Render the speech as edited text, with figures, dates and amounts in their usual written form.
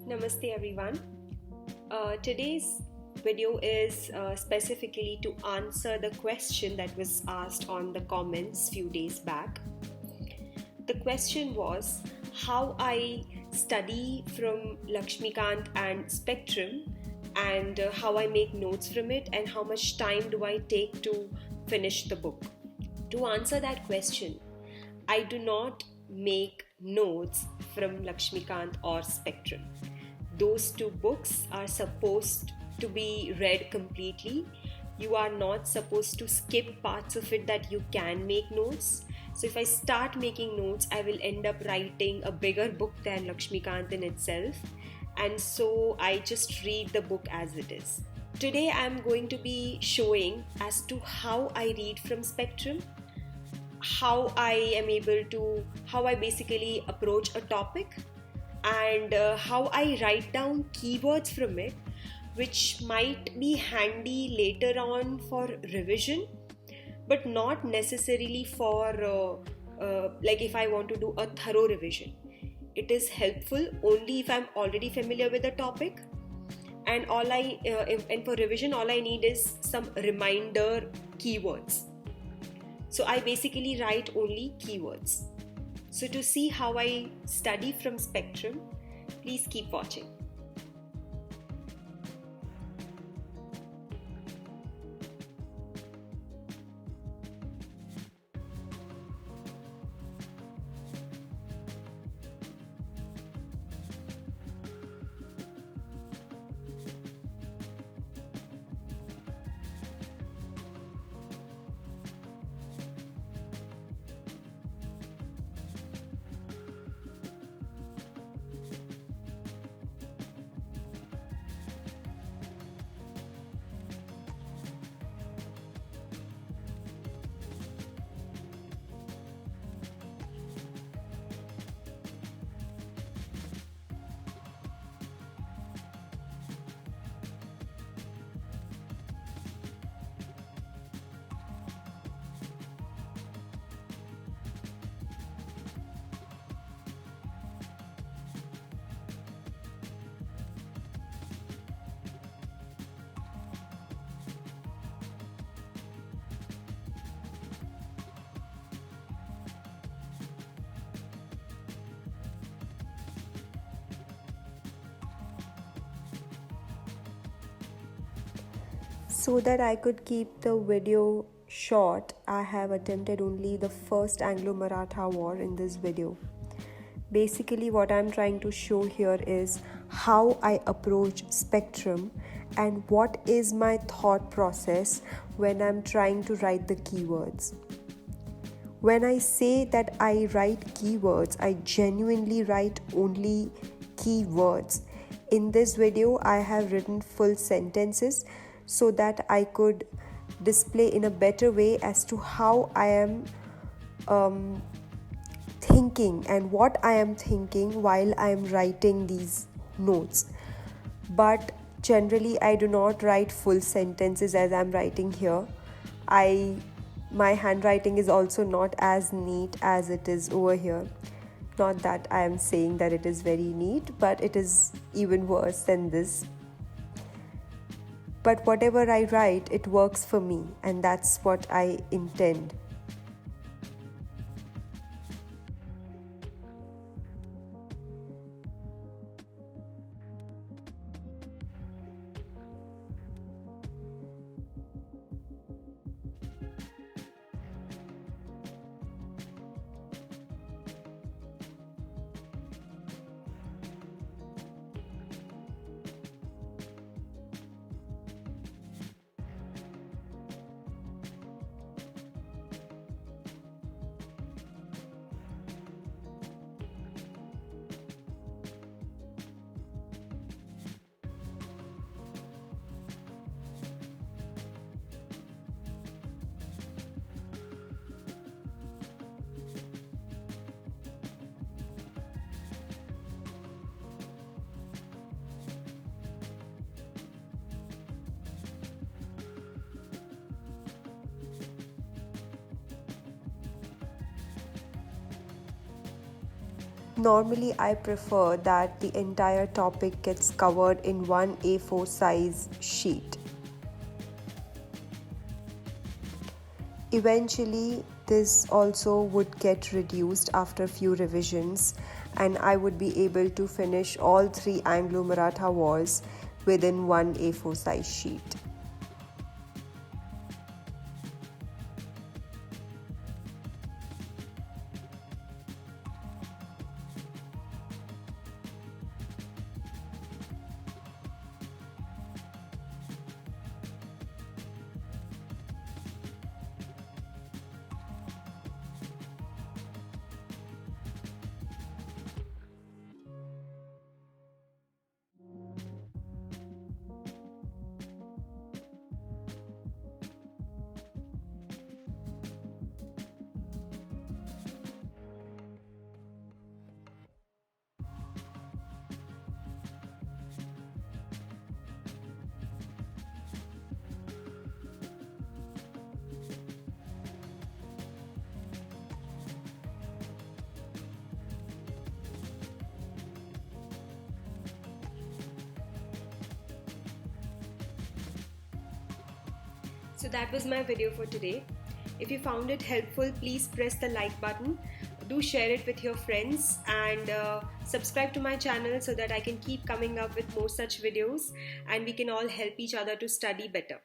Namaste everyone. Today's video is specifically to answer the question that was asked on the comments few days back. The question was how I study from Lakshmikant and Spectrum and how I make notes from it and how much time do I take to finish the book. To answer that question, I do not make notes from Lakshmikant or Spectrum. Those two books are supposed to be read completely. You are not supposed to skip parts of it that you can make notes. So if I start making notes, I will end up writing a bigger book than Lakshmikant in itself. And so I just read the book as it is. Today I am going to be showing as to how I read from Spectrum, how I basically approach a topic, and how I write down keywords from it, which might be handy later on for revision, but not necessarily for like if I want to do a thorough revision. It is helpful only if I'm already familiar with the topic, and and for revision all I need is some reminder keywords. So I basically write only keywords. So to see how I study from Spectrum, please keep watching. So that I could keep the video short, I have attempted only the First Anglo Maratha War in this video. Basically, what I'm trying to show here is how I approach Spectrum and what is my thought process when I'm trying to write the keywords. When I say that I write keywords, I genuinely write only keywords. In this video, I have written full sentences so that I could display in a better way as to how I am thinking and what I am thinking while I am writing these notes. But generally I do not write full sentences as I am writing here. My handwriting is also not as neat as it is over here. Not that I am saying that it is very neat, but it is even worse than this. But whatever I write, it works for me, and that's what I intend. Normally, I prefer that the entire topic gets covered in one A4 size sheet. Eventually, this also would get reduced after few revisions, and I would be able to finish all 3 Anglo Maratha wars within one A4 size sheet. So that was my video for today. If you found it helpful, please press the like button. Do share it with your friends and subscribe to my channel so that I can keep coming up with more such videos and we can all help each other to study better.